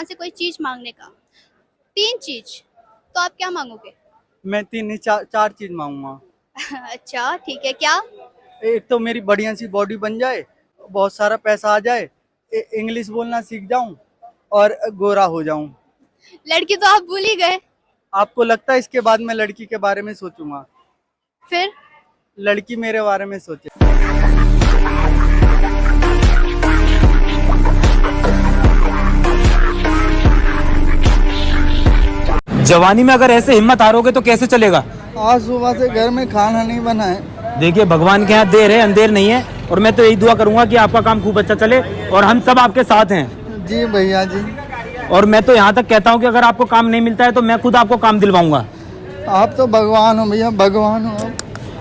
से कोई चीज मांगने का, 3 चीज, तो आप क्या मांगोगे? मैं तीन नहीं चार चीज मांगूंगा। अच्छा ठीक है, क्या? एक तो मेरी बढ़िया सी बॉडी बन जाए, बहुत सारा पैसा आ जाए, इंग्लिश बोलना सीख जाऊं और गोरा हो जाऊं। लड़की तो आप भूल ही गए। आपको लगता है इसके बाद मैं लड़की के बारे में सोचूंगा? फिर लड़की मेरे बारे में सोचे। जवानी में अगर ऐसे हिम्मत हारोगे तो कैसे चलेगा। आज सुबह से घर में खाना नहीं बना है। देखिए भगवान के यहाँ देर है अंधेर नहीं है, और मैं तो यही दुआ करूंगा कि आपका काम खूब अच्छा चले और हम सब आपके साथ हैं। जी भैया जी। और मैं तो यहाँ तक कहता हूँ कि अगर आपको काम नहीं मिलता है तो मैं खुद आपको काम दिलवाऊंगा। आप तो भगवान हो भैया, भगवान हो।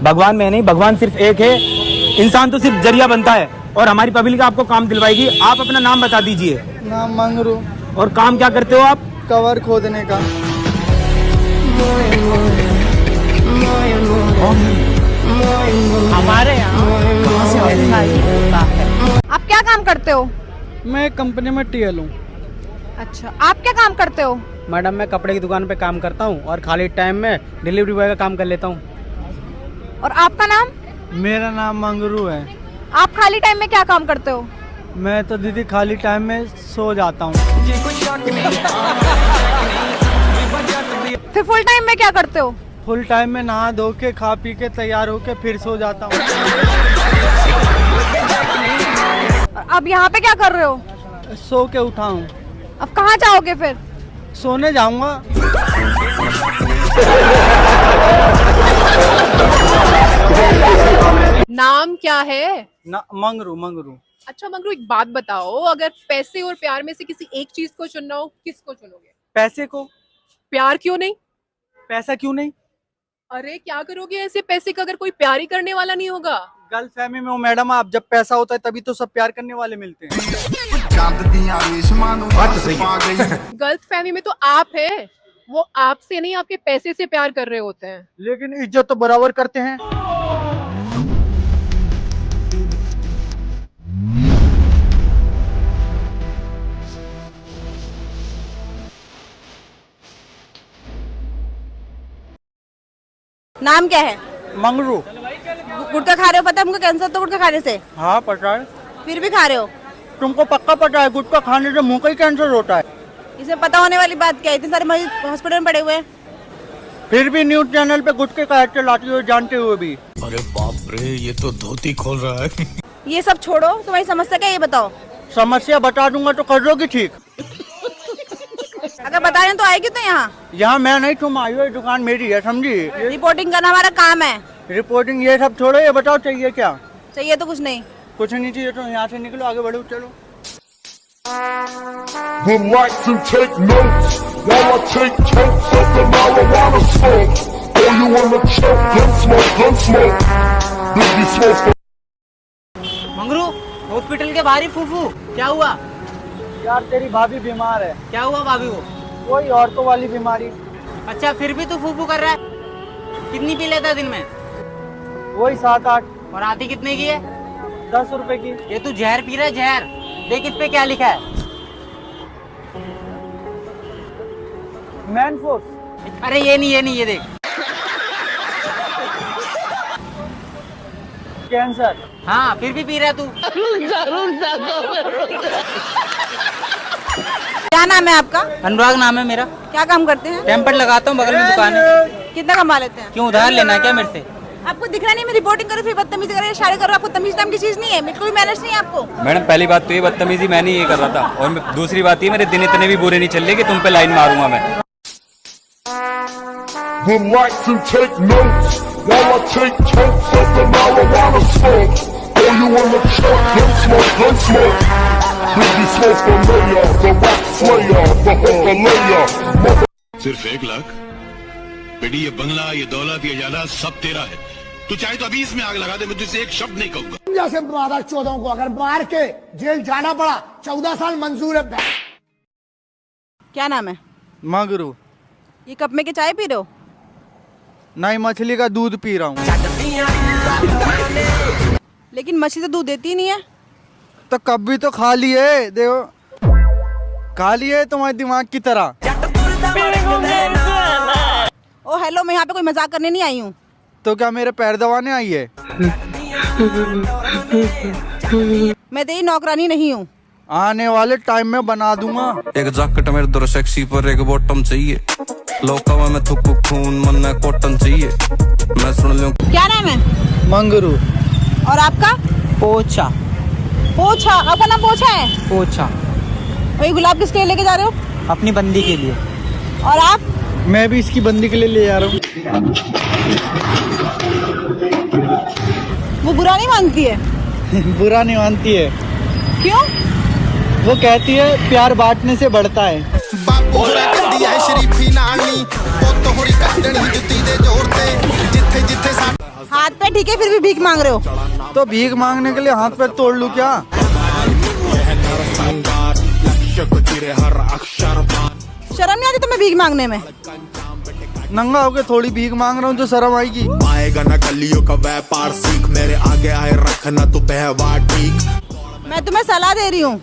भगवान मैं नहीं, भगवान सिर्फ एक है, इंसान तो सिर्फ जरिया बनता है। और हमारी पब्लिक आपको काम दिलवाएगी। आप अपना नाम बता दीजिए। नाम मंगरू। और काम क्या करते हो आप? कवर खोदने का। हमारे यहाँ ऐसा ही होता है। आप क्या काम करते हो? मैं कंपनी में टीएल हूँ। अच्छा, आप क्या काम करते हो? मैडम मैं कपड़े की दुकान पे काम करता हूँ और खाली टाइम में डिलीवरी बॉय का काम कर लेता हूँ। और आपका नाम? मेरा नाम मंगरू है। आप खाली टाइम में क्या काम करते हो? मैं तो दीदी खाली टाइम में सो जाता हूँ। फिर फुल टाइम में क्या करते हो? फुल टाइम में नहा धो के खा पी के तैयार होके फिर सो जाता हूँ। अब यहाँ पे क्या कर रहे हो? सो के उठा हूँ। अब कहाँ जाओगे फिर? सोने जाऊंगा। नाम क्या है? मंगरू मंगरू। अच्छा मंगरू, एक बात बताओ, अगर पैसे और प्यार में से किसी एक चीज को चुनना हो, किसको चुनोगे? पैसे को। प्यार क्यों नहीं? पैसा क्यों नहीं? अरे क्या करोगे ऐसे पैसे का अगर कोई प्यार ही करने वाला नहीं होगा? गलत फहमी में हो मैडम आप। जब पैसा होता है तभी तो सब प्यार करने वाले मिलते हैं। गलत फहमी में तो आप है, वो आपसे नहीं आपके पैसे से प्यार कर रहे होते हैं। लेकिन इज्जत तो बराबर करते हैं। नाम क्या है? मंगरू। गुटखा खा रहे हो? पता है हमको कैंसर तो गुटखा खाने से। हाँ पता है। फिर भी खा रहे हो? तुमको पक्का पता है गुटखा खाने से मुंह का ही कैंसर होता है। इसे पता होने वाली बात क्या है? इतने सारे मरीज हॉस्पिटल में पड़े हुए हैं। फिर भी न्यूज चैनल पे गुटखे का ऐड चलाती हो जानते हुए भी। अरे बाप रे, ये तो धोती खोल रहा है। ये सब छोड़ो, तुम्हारी समस्या क्या है ये बताओ। समस्या बता दूंगा तो कर दोगी ठीक। अगर बता रहे तो आएगी तो यहाँ मैं नहीं, तुम आई हो, दुकान मेरी है समझी। रिपोर्टिंग करना हमारा काम है। रिपोर्टिंग ये सब छोड़ो, ये बताओ चाहिए क्या? चाहिए तो कुछ नहीं। कुछ नहीं चाहिए तो यहाँ से निकलो, आगे बढ़ो चलो। Relax and take notes while I take totes of the marijuana smoke. Oh, you wanna choke? Gun smoke, gun smoke. Biggie smoke. Mangru, hospital के बाहर ही फूफू, क्या हुआ? यार तेरी भाभी बीमार है। क्या हुआ भाभी को? कोई औरतों वाली बीमारी। अच्छा फिर भी तू फूफू कर रहा है? कितनी पी लेता है दिन में? वही 7-8। और आधी कितने की है? 10 रुपए की। ये तू जहर पी रहा है, जहर। देख इस पे क्या लिखा है। Man force. अरे ये नहीं, ये देख। कैंसर। हाँ फिर भी पी रहा है तू। क्या नाम है आपका? अनुराग नाम है मेरा। क्या काम करते हैं? टेम्पर लगाता हूँ, बगल में दुकान है। कितना कमा लेते हैं? क्यों उधार लेना है क्या मेरे से? आपको दिख रहा नहीं मैं रिपोर्टिंग करूँ फिर बदतमीजी करो, इशारे करो? आपको तमीज नाम की चीज नहीं है, बिल्कुल भी मैनेज नहीं है आपको। मैडम पहली बात तो ये बदतमीजी मैं नहीं ये कर रहा था, और दूसरी बात ये मेरे दिन इतने भी बुरे नहीं चल रहे कि तुम पे लाइन मारूंगा मैं। Relax and take notes while I take totes of the marijuana smoke. Oh, you wanna choke? Gun smoke, gun smoke. Biggie smoke the layer, the rock slayer, the hooker layer. सिर्फ 1 लाख बेटी, ये बंगला, ये दौलत, ये जायदाद सब तेरा है। तू चाहे तो अभी इसमें आग लगा दे, मैं तुझसे एक शब्द नहीं कहूंगा। जैसे मारा 14 को अगर मार के जेल जाना पड़ा 14 साल मंजूर है। क्या नाम है? मंगरू। ये कप में के चाय पी रहे हो? नहीं, मछली का दूध पी रहा हूँ। लेकिन मछली तो दूध देती ही नहीं है। तो कब भी तो खा लिए देखो। काली है तुम्हारे दिमाग की तरह। ओ हेलो, मैं यहाँ पे कोई मजाक करने नहीं आई हूँ। तो क्या मेरे पैर दबाने आई है? मैं तेरी नौकरानी नहीं हूँ। आने वाले टाइम में बना दूंगा। एक जैकेट मेरे दर सेक्सी पर एक बॉटम चाहिए, लोका में थुक खून मन में कॉटन चाहिए, मैं सुन लूं। क्या नाम है? मंगरू। और आपका? पोछा। पोछा? आपका नाम पोछा है? पोछा। वही गुलाब किसके लिए लेके जा रहे हो? अपनी बंदी के लिए। और आप? मैं भी इसकी बंदी के लिए ले जा रहा हूँ। वो बुरा नहीं मानती है? बुरा नहीं मानती है। क्यों? वो कहती है प्यार बांटने से बढ़ता है। हाथ पे ठीक है, फिर भी भीख मांग रहे हो? तो भीख मांगने के लिए हाथ पे तोड़ लूं क्या? शर्म नहीं आती तुम्हें भीख मांगने में? नंगा होके थोड़ी भीख मांग रहा हूँ जो शर्म आएगी। आएगा ना कलियों का व्यापार सीख, मेरे आगे आए रखना तो व्यवहार ठीक। मैं तुम्हें सलाह दे रही हूँ।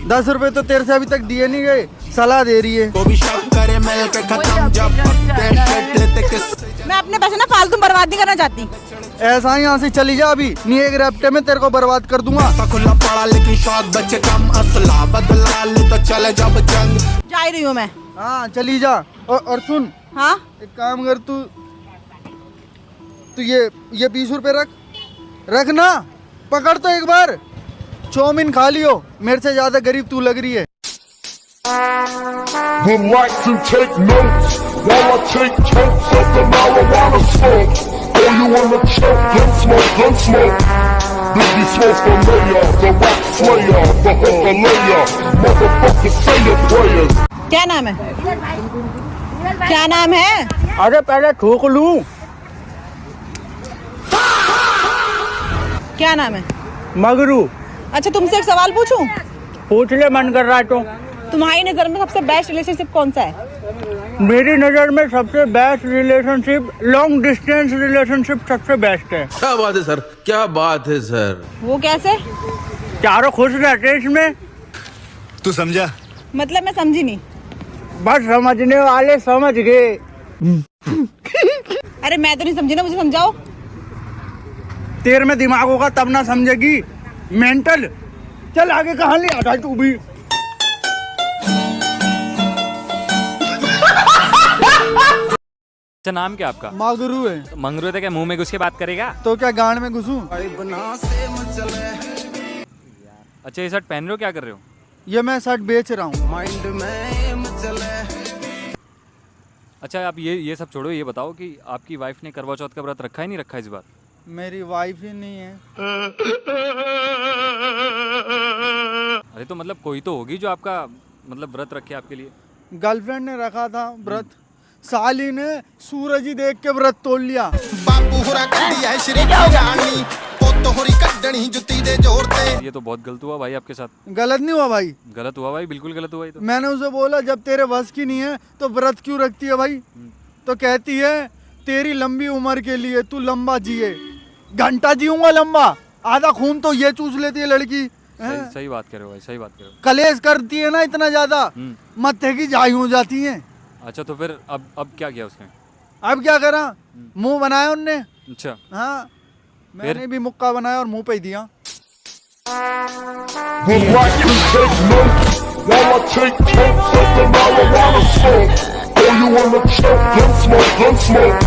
10 रुपए तो तेरे से अभी तक दिए नहीं गए, सलाह दे रही है। को भी शक करे मिल के खत्म जब पत्ते शेट लेते किस। मैं अपने पैसे ना फालतू बर्बाद नहीं करना चाहती। ऐसा ही यहाँ से चली जा अभी, नहीं एक रैप्टे में तेरे को बर्बाद कर दूंगा। खुला पड़ा लेकिन शॉट बच्चे कम, असला बदला ले तो चले जब जंग। जा रही हूँ मैं। हाँ चली जा। और सुन, हाँ एक काम कर, तू ये 20 रुपए रख ना, पकड़ तो एक बार। चौमिन खा लियो, मेरे से ज्यादा गरीब तू लग रही है। Relax and take notes while I take totes of the marijuana smoke. Oh, you wanna choke? Gun smoke, gun smoke. Biggie smoke the mayor, the rock slayer, the hooker layer. Motherfucker, say your prayers. क्या नाम है? क्या नाम है? अरे पहले ठोक लूं। क्या नाम है? मगरू। अच्छा, तुमसे एक सवाल पूछूं? पूछ ले, मन कर रहा है तो। तुम्हारी नजर में सबसे बेस्ट रिलेशनशिप कौन सा है? मेरी नजर में सबसे best relationship long distance relationship सबसे बेस्ट है। क्या बात है सर, क्या बात है सर। वो कैसे? चारों खुश रहते हैं इसमें। तू समझा? मतलब मैं समझी नहीं। बस समझने वाले समझ गए। अरे मैं तो नहीं समझी ना, मुझे समझाओ। तेरे में दिमाग होगा तब ना समझेगी, मेंटल। चल आगे कहाँ ले आता है तू भी। अच्छा, नाम क्या आपका? मागरू है। तो मंगरू है तो क्या मुंह में घुस के बात करेगा? तो क्या गांड में घुसूं? अच्छा, ये शर्ट पहन रहे हो, क्या कर रहे हो? ये मैं शर्ट बेच रहा हूँ। अच्छा, आप ये सब छोड़ो, ये बताओ कि आपकी वाइफ ने करवा चौथ का व्रत रखा है नहीं रखा इस बार? मेरी वाइफ ही नहीं है। अरे तो मतलब कोई तो होगी जो आपका मतलब व्रत रखे आपके लिए। गर्लफ्रेंड ने रखा था व्रत, साली ने सूरज ही देख के व्रत तोड़ लिया। बापू होरा कड्डी है श्री रानी, पोतो होरी कड्डणी जुती दे जोर ते। ये तो बहुत गलत हुआ भाई आपके साथ। गलत नहीं हुआ भाई? गलत हुआ भाई, बिल्कुल गलत हुआ। ये तो मैंने उसे बोला जब तेरे बस की नहीं है तो व्रत क्यों रखती है भाई? तो कहती है तेरी लंबी उम्र के लिए तू लंबा जिए। घंटा जीऊंगा लंबा, आधा खून तो ये चूस लेती है लड़की। सही बात कर रहे हो भाई, सही बात कर रहे हो। कलेश करती है ना इतना ज्यादा, मत्थे की जाई हो जाती है। अच्छा, तो फिर अब क्या किया उसने? अब क्या करा, मुंह बनाया उनने। अच्छा हाँ, मैंने भी मुक्का बनाया और मुंह पे ही दिया। Relax and take notes while I take totes of the marijuana smoke. Oh, you wanna choke? Gun smoke, gun smoke.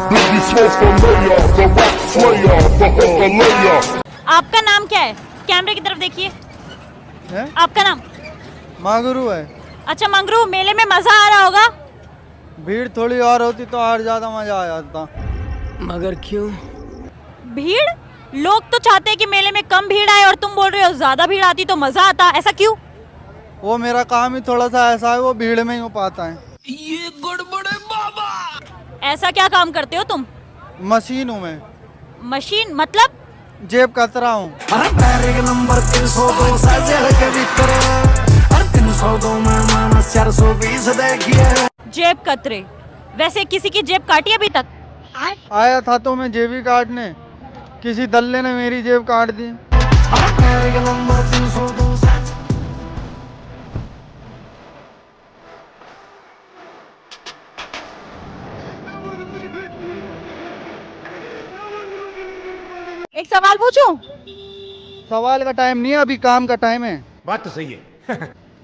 Biggie smoke the mayor, the rock slayer, the hooker layer. आपका नाम क्या है? कैमरे की तरफ देखिए। आपका नाम? मागरू है। अच्छा मंगरू, मेले में मजा आ रहा होगा? भीड़ थोड़ी और होती तो और ज्यादा मजा आ जाता। मगर क्यों? भीड़? लोग तो चाहते हैं कि मेले में कम भीड़ आए और तुम बोल रहे हो ज्यादा भीड़ आती तो मजा आता, ऐसा क्यों? वो मेरा काम ही थोड़ा सा ऐसा है, वो भीड़ में ही हो पाता है। ये गड़बड़ है बाबा। ऐसा क्या काम करते हो तुम? मशीन हूँ मैं। मशीन मतलब? जेब कतरा हूँ। नंबर 302 के भीतर 302 में मानस 420 देखिए। जेब कतरे? वैसे किसी की जेब काटी अभी तक? आया था तो मैं जेब ही काटने, किसी दल्ले ने मेरी जेब काट दी। एक सवाल पूछूं? सवाल का टाइम नहीं है, अभी काम का टाइम है। बात तो सही है।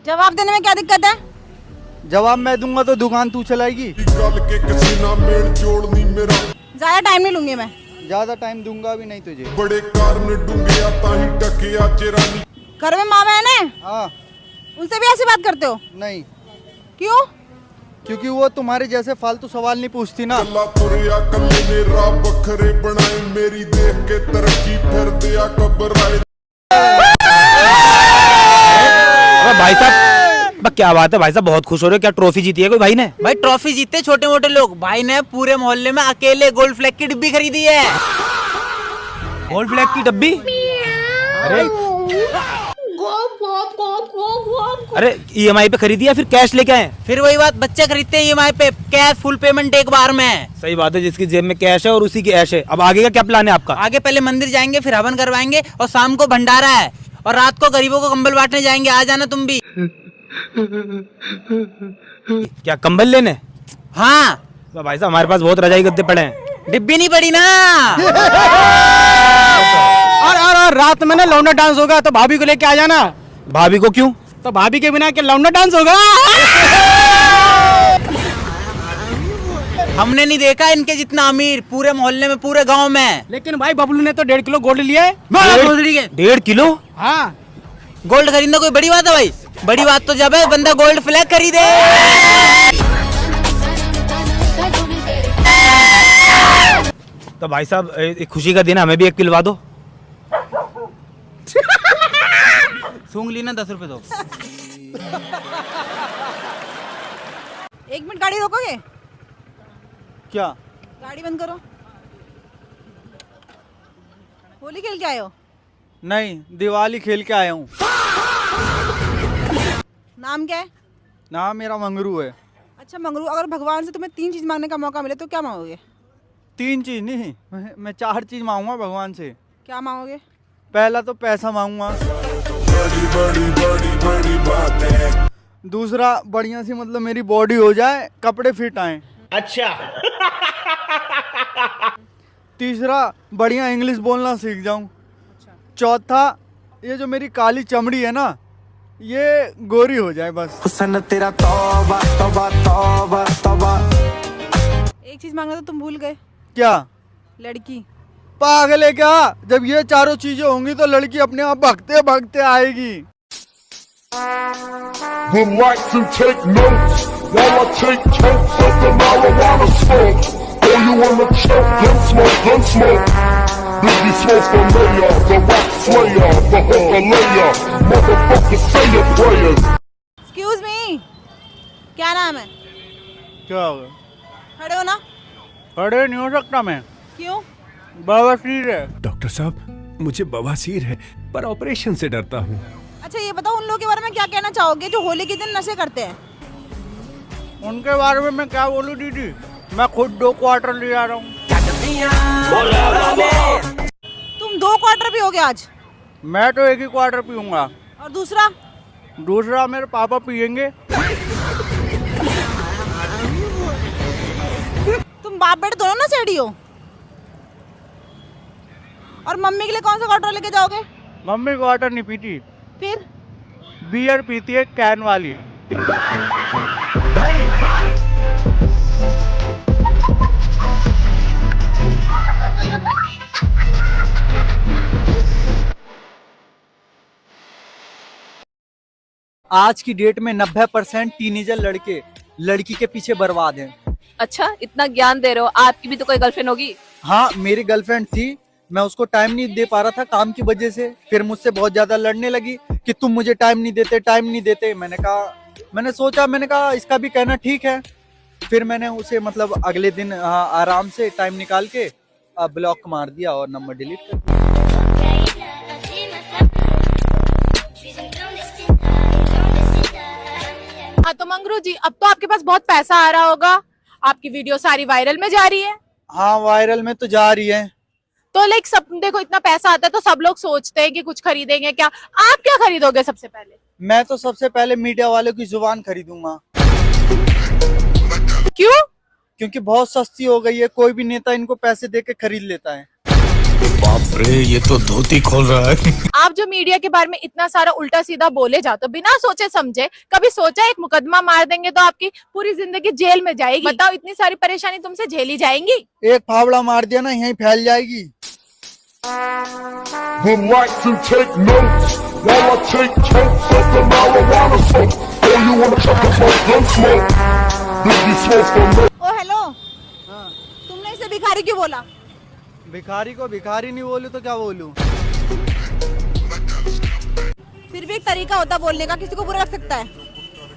जवाब देने में क्या दिक्कत है? जवाब मैं दूंगा तो दुकान तू चलाएगी। ज्यादा टाइम नहीं लूंगी मैं। ज्यादा टाइम दूंगा भी नहीं तुझे। बड़े कारण डूंगे ताही टकिया चिरानी। घर में माँ बहन है? हाँ। उनसे भी ऐसी बात करते हो? नहीं। क्यों? क्योंकि वो तुम्हारे जैसे फालतू सवाल नहीं पूछती ना। बखरे बनाए मेरी देख के तरक्की फिर दिया घबराए। भाई साहब क्या बात है भाई साहब, बहुत खुश हो रहे हो, क्या ट्रॉफी जीती है कोई भाई ने? भाई ट्रॉफी जीते छोटे मोटे लोग, भाई ने पूरे मोहल्ले में अकेले गोल्ड फ्लैग की डिब्बी खरीदी है। गोल्ड फ्लैग की डब्बी? अरे EMI पे खरीदी या फिर कैश लेके आए? फिर वही बात, बच्चे खरीदते हैं EMI पे, कैश फुल पेमेंट एक बार में। सही बात है, जिसकी जेब में कैश है और उसी की ऐश है। अब आगे का क्या प्लान है आपका? आगे पहले मंदिर जाएंगे, फिर हवन करवाएंगे और शाम को भंडारा है और रात को गरीबों को कंबल बांटने जाएंगे, आ जाना तुम भी। क्या कंबल लेने? हाँ भाई साहब हमारे पास बहुत रजाई गद्दे पड़े हैं। डिब्बी नहीं पड़ी ना। और रात में ना लौंडा डांस होगा तो भाभी को लेके आ जाना। भाभी को क्यों? तो भाभी के बिना क्या लौंडा डांस होगा? हमने नहीं देखा इनके जितना अमीर पूरे मोहल्ले में, पूरे गांव में। लेकिन भाई बबलू ने तो 1.5 किलो गोल्ड लिया है। 1.5 किलो? हाँ। गोल्ड खरीदना कोई बड़ी बात है भाई? बड़ी बात तो जब है बंदा गोल्ड फ्लैग खरीदे। तो भाई साहब खुशी का दिन है, हमें भी 1 किलवा दो। सूंघ ली ना, 10 रुपए दो। 1 मिनट गाड़ी रोकोगे? क्या? गाड़ी बंद करो। होली खेल के आए हो? नहीं, दिवाली खेल के आया हूँ। नाम क्या है? नाम मेरा मंगरू है। अच्छा मंगरू, अगर भगवान से तुम्हें 3 चीज मांगने का मौका मिले तो क्या मांगोगे? 3 चीज नहीं, मैं 4 चीज मांगूंगा भगवान से। क्या मांगोगे? पहला तो पैसा मांगूंगा। दूसरा बढ़िया सी मतलब मेरी बॉडी हो जाए, कपड़े फिट आए। अच्छा। तीसरा बढ़िया इंग्लिश बोलना सीख जाऊं। चौथा ये जो मेरी काली चमड़ी है ना, ये गोरी हो जाए बस। हुस्न तेरा तौबा तौबा तौबा तौबा। एक चीज मांगना तो तुम भूल गए। क्या? लड़की। पागल है क्या? जब ये चारों चीजें होंगी तो लड़की अपने आप भागते भागते आएगी। Relax and take notes while I take totes of the marijuana smoke. Oh, you wanna choke? Gun smoke, gun smoke. Biggie smoke for mayor, the rock slayer, the hooker layer. Motherfucker, say your prayers. Excuse me, क्या नाम है? क्या होगा? खड़े हो ना? खड़े नहीं हो सकता मैं। क्यों? बवासीर है। डॉक्टर साहब मुझे बवासीर है पर ऑपरेशन से डरता हूँ। अच्छा ये बताओ, उन लोगों के बारे में क्या कहना चाहोगे जो होली के दिन नशे करते हैं? उनके बारे में मैं क्या बोलूं दीदी, मैं खुद 2 क्वार्टर ले आ रहा हूँ। तुम 2 क्वार्टर पियोगे आज? मैं तो 1 ही क्वार्टर पीऊंगा। और दूसरा? दूसरा मेरे पापा पियेंगे। तुम बाप बेटे दोनों ना सेड़ी हो। और मम्मी के लिए कौन सा क्वार्टर लेके जाओगे? मम्मी क्वार्टर नहीं पीती, फिर बियर पीती है कैन वाली। आज की डेट में 90% टीनेजर लड़के लड़की के पीछे बर्बाद हैं। अच्छा इतना ज्ञान दे रहे हो, आपकी भी तो कोई गर्लफ्रेंड होगी? हाँ मेरी गर्लफ्रेंड थी, मैं उसको टाइम नहीं दे पा रहा था काम की वजह से। फिर मुझसे बहुत ज्यादा लड़ने लगी कि तुम मुझे टाइम नहीं देते, टाइम नहीं देते। मैंने कहा इसका भी कहना ठीक है। फिर मैंने उसे मतलब अगले दिन आराम से टाइम निकाल के ब्लॉक मार दिया और नंबर डिलीट कर दिया। हाँ तो मंगरू जी, अब तो आपके पास बहुत पैसा आ रहा होगा, आपकी वीडियो सारी वायरल में जा रही है। हाँ वायरल में तो जा रही है। तो लाइक सब देखो इतना पैसा आता है तो सब लोग सोचते हैं कि कुछ खरीदेंगे। क्या आप क्या खरीदोगे सबसे पहले? मैं तो सबसे पहले मीडिया वालों की जुबान खरीदूंगा। क्यों? क्योंकि बहुत सस्ती हो गई है, कोई भी नेता इनको पैसे दे के खरीद लेता है। बाप रे, ये तो धोती खोल रहा है। आप जो मीडिया के बारे में इतना सारा उल्टा सीधा बोले जाते हो बिना सोचे समझे, कभी सोचा एक मुकदमा मार देंगे तो आपकी पूरी जिंदगी जेल में जाएगी? बताओ, इतनी सारी परेशानी तुमसे झेली जाएंगी? एक फावड़ा मार दिया ना, यहीं फैल जाएगी। Relax and take notes while I take totes of the marijuana smoke. Oh, you wanna check the smoke, gun smoke. Biggie smoke from me. Oh hello, तुमने इसे भिखारी क्यों बोला? भिखारी को भिखारी नहीं बोलूं तो क्या बोलूं? फिर भी एक तरीका होता बोलने का, किसी को बुरा लग सकता है।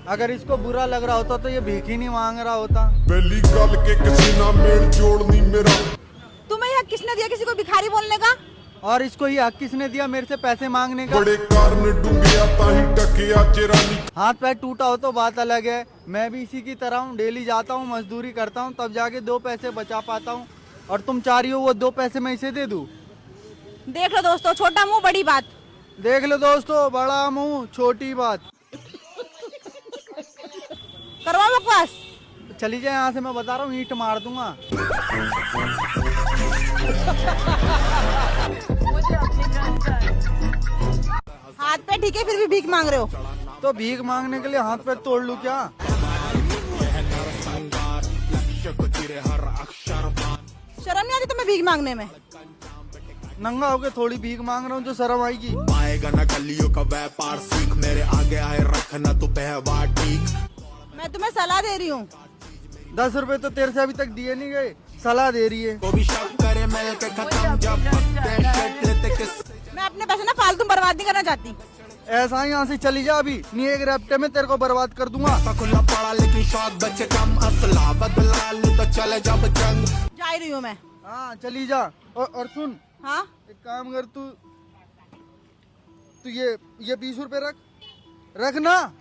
अगर इसको बुरा लग रहा होता तो ये भीख ही नहीं मांग रहा होता। बेली गल के किसी ना मेल जोड़नी मेरा। तुम्हें यह किसने दिया किसी को भिखारी बोलने का? और इसको ये हक किसने दिया मेरे से पैसे मांगने का? बड़े कारण डूंगे आता ही टकिया चिरानी। हाथ पैर टूटा हो तो बात अलग है, मैं भी इसी की तरह हूँ, डेली जाता हूँ, मजदूरी करता हूँ, तब जाके 2 पैसे बचा पाता हूँ। और तुम चाह रही हो वो 2 पैसे मैं इसे दे दूं? देख लो दोस्तों, छोटा मुंह बड़ी बात। देख लो दोस्तों, बड़ा मुंह छोटी बात। करवा बकवास। चली जाए यहाँ से, मैं बता रहा हूँ, ईंट मार दूंगा। हाथ पे ठीक है, फिर भी भीख मांग रहे हो? तो भीख मांगने के लिए हाथ पैर तोड़ लूं क्या? शर्म नहीं आती तुम्हें भीख मांगने में? नंगा होके थोड़ी भीख मांग रहा हूँ जो शर्म आएगी। आएगा ना गलियों का व्यापार सीख, मेरे आगे आए रखना तू व्यवहार ठीक। मैं तुम्हें सलाह दे रही हूँ। 10 रुपए तो तेरे से अभी तक दिए नहीं गए, सलाह दे रही है। को भी शक करे मिल के खत्म जब पत्ते शट लेते किस। मैं अपने पैसे ना फालतू बर्बाद नहीं करना चाहती। ऐसा ही यहाँ से चली जा अभी, नहीं एक रैप्टे में तेरे को बर्बाद कर दूंगा। खुला पड़ा लेकिन शौक बच्चे कम, असला बदला लूं तो चले जब जंग। जा रही हूँ मैं। हाँ चली जा। और सुन, हाँ एक काम कर, तू ये 20 रुपए रख ना।